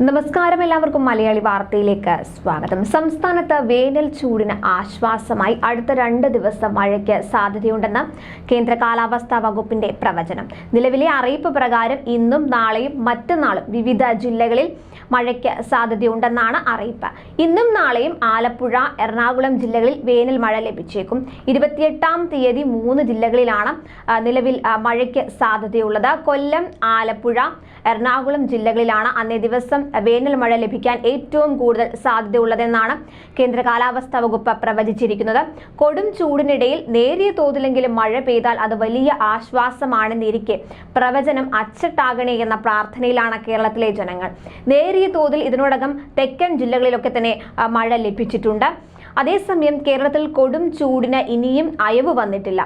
നമസ്കാരം, എല്ലാവർക്കും മലയാളി വാർത്തയിലേക്ക് സ്വാഗതം. സംസ്ഥാനത്ത് വേനൽ ചൂടിന് ആശ്വാസമായി അടുത്ത 2 ദിവസം മഴയ്ക്ക് സാധ്യതയുണ്ടെന്ന് കേന്ദ്ര കാലാവസ്ഥാ വകുപ്പിന്റെ പ്രവചനം. നിലവിലെ അറിയിപ്പ് പ്രകാരം ഇന്നും നാളെയും മറ്റന്നാളും വിവിധ ജില്ലകളിൽ മഴയ്ക്ക് സാധ്യതയുണ്ടെന്നാണ് അറിയിപ്പ്. ഇന്നും നാളെയും ആലപ്പുഴ, എറണാകുളം ജില്ലകളിൽ വേനൽ മഴ ലഭിച്ചേക്കും. 28-ാം തീയതി 3 ജില്ലകളിലാണ് നിലവിൽ മഴയ്ക്ക് സാധ്യതയുള്ളത്. കൊല്ലം, ആലപ്പുഴ, എറണാകുളം ജില്ലകളിലാണ് അന്നേ ദിവസം വേനൽ മഴ ലഭിക്കാൻ ഏറ്റവും കൂടുതൽ സാധ്യതയുള്ളതെന്നാണ് കേന്ദ്ര കാലാവസ്ഥാ വകുപ്പ് പ്രവചിച്ചിരിക്കുന്നത്. കൊടും ചൂടിനിടയിൽ നേരിയ തോതിലെങ്കിലും മഴ പെയ്താൽ അത് വലിയ ആശ്വാസമാണെന്നിരിക്കെ പ്രവചനം അച്ചട്ടാകണേ എന്ന പ്രാർത്ഥനയിലാണ് കേരളത്തിലെ ജനങ്ങൾ. നേരിയ തോതിൽ ഇതിനോടകം തെക്കൻ ജില്ലകളിലൊക്കെ തന്നെ മഴ ലഭിച്ചിട്ടുണ്ട്. അതേസമയം കേരളത്തിൽ കൊടും ചൂടിന് ഇനിയും അയവ് വന്നിട്ടില്ല.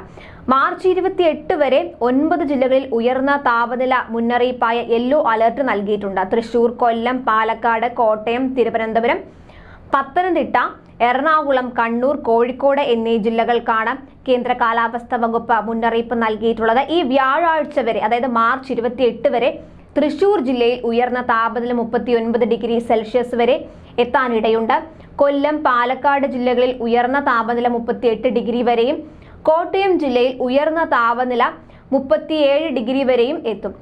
മാർച്ച് 28 വരെ 9 ജില്ലകളിൽ ഉയർന്ന താപനില മുന്നറിയിപ്പായ യെല്ലോ അലർട്ട് നൽകിയിട്ടുണ്ട്. തൃശൂർ, കൊല്ലം, പാലക്കാട്, കോട്ടയം, തിരുവനന്തപുരം, പത്തനംതിട്ട, എറണാകുളം, കണ്ണൂർ, കോഴിക്കോട് എന്നീ ജില്ലകൾക്കാണ് കേന്ദ്ര കാലാവസ്ഥാ വകുപ്പ് മുന്നറിയിപ്പ് നൽകിയിട്ടുള്ളത്. ഈ വ്യാഴാഴ്ച വരെ, അതായത് മാർച്ച് 28 വരെ തൃശൂർ ജില്ലയിൽ ഉയർന്ന താപനില 39 ഡിഗ്രി സെൽഷ്യസ് വരെ എത്താനിടയുണ്ട്. കൊല്ലം, പാലക്കാട് ജില്ലകളിൽ ഉയർന്ന താപനില 38 ഡിഗ്രി വരെയും കോട്ടയം ജില്ലയിൽ ഉയർന്ന താപനില 37 ഡിഗ്രി വരെയും എത്തും.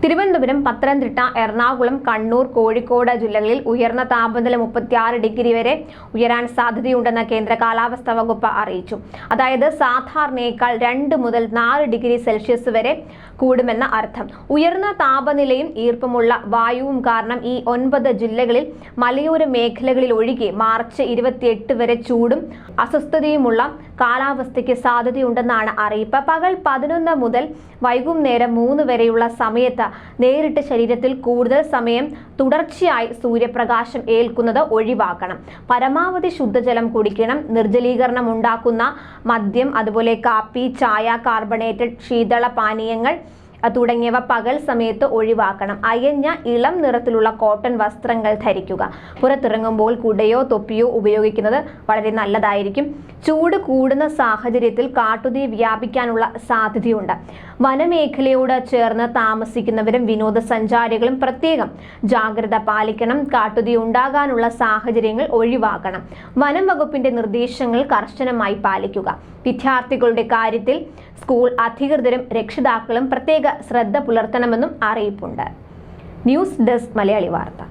തിരുവനന്തപുരം, പത്തനംതിട്ട, എറണാകുളം, കണ്ണൂർ, കോഴിക്കോട് ജില്ലകളിൽ ഉയർന്ന താപനില 36 ഡിഗ്രി വരെ ഉയരാൻ സാധ്യതയുണ്ടെന്ന് കേന്ദ്ര കാലാവസ്ഥാ വകുപ്പ് അറിയിച്ചു. അതായത് സാധാരണയേക്കാൾ 2 മുതൽ 4 ഡിഗ്രി സെൽഷ്യസ് വരെ കൂടുമെന്ന അർത്ഥം. ഉയർന്ന താപനിലയും ഈർപ്പമുള്ള വായുവും കാരണം ഈ 9 ജില്ലകളിൽ മലയോര മേഖലകളിൽ ഒഴികെ മാർച്ച് 28 വരെ ചൂടും അസ്വസ്ഥതയുമുള്ള കാലാവസ്ഥയ്ക്ക് സാധ്യതയുണ്ടെന്നാണ് അറിയിപ്പ്. പകൽ 11 മുതൽ വൈകുന്നേരം 3 വരെയുള്ള സമയത്ത് നേരിട്ട് ശരീരത്തിൽ കൂടുതൽ സമയം തുടർച്ചയായി സൂര്യപ്രകാശം ഏൽക്കുന്നത് ഒഴിവാക്കണം. പരമാവധി ശുദ്ധജലം കുടിക്കണം. നിർജ്ജലീകരണം ഉണ്ടാക്കുന്ന മദ്യം, അതുപോലെ കാപ്പി, ചായ, കാർബണേറ്റഡ് ശീതള പാനീയങ്ങൾ തുടങ്ങിയവ പകൽ സമയത്ത് ഒഴിവാക്കണം. അയഞ്ഞ ഇളം നിറത്തിലുള്ള കോട്ടൺ വസ്ത്രങ്ങൾ ധരിക്കുക. പുറത്തിറങ്ങുമ്പോൾ കുടയോ തൊപ്പിയോ ഉപയോഗിക്കുന്നത് വളരെ നല്ലതായിരിക്കും. ചൂട് കൂടുന്ന സാഹചര്യത്തിൽ കാട്ടുതീ വ്യാപിക്കാനുള്ള സാധ്യതയുണ്ട്. വനമേഖലയോട് ചേർന്ന് താമസിക്കുന്നവരും വിനോദസഞ്ചാരികളും പ്രത്യേകം ജാഗ്രത പാലിക്കണം. കാട്ടുതീ ഉണ്ടാകാനുള്ള സാഹചര്യങ്ങൾ ഒഴിവാക്കണം. വനം വകുപ്പിന്റെ നിർദ്ദേശങ്ങൾ കർശനമായി പാലിക്കുക. വിദ്യാർത്ഥികളുടെ കാര്യത്തിൽ സ്കൂൾ അധികൃതരും രക്ഷിതാക്കളും പ്രത്യേക ശ്രദ്ധ പുലർത്തണമെന്നും അറിയിപ്പുണ്ട്. ന്യൂസ് ഡെസ്ക്, മലയാളി വാർത്ത.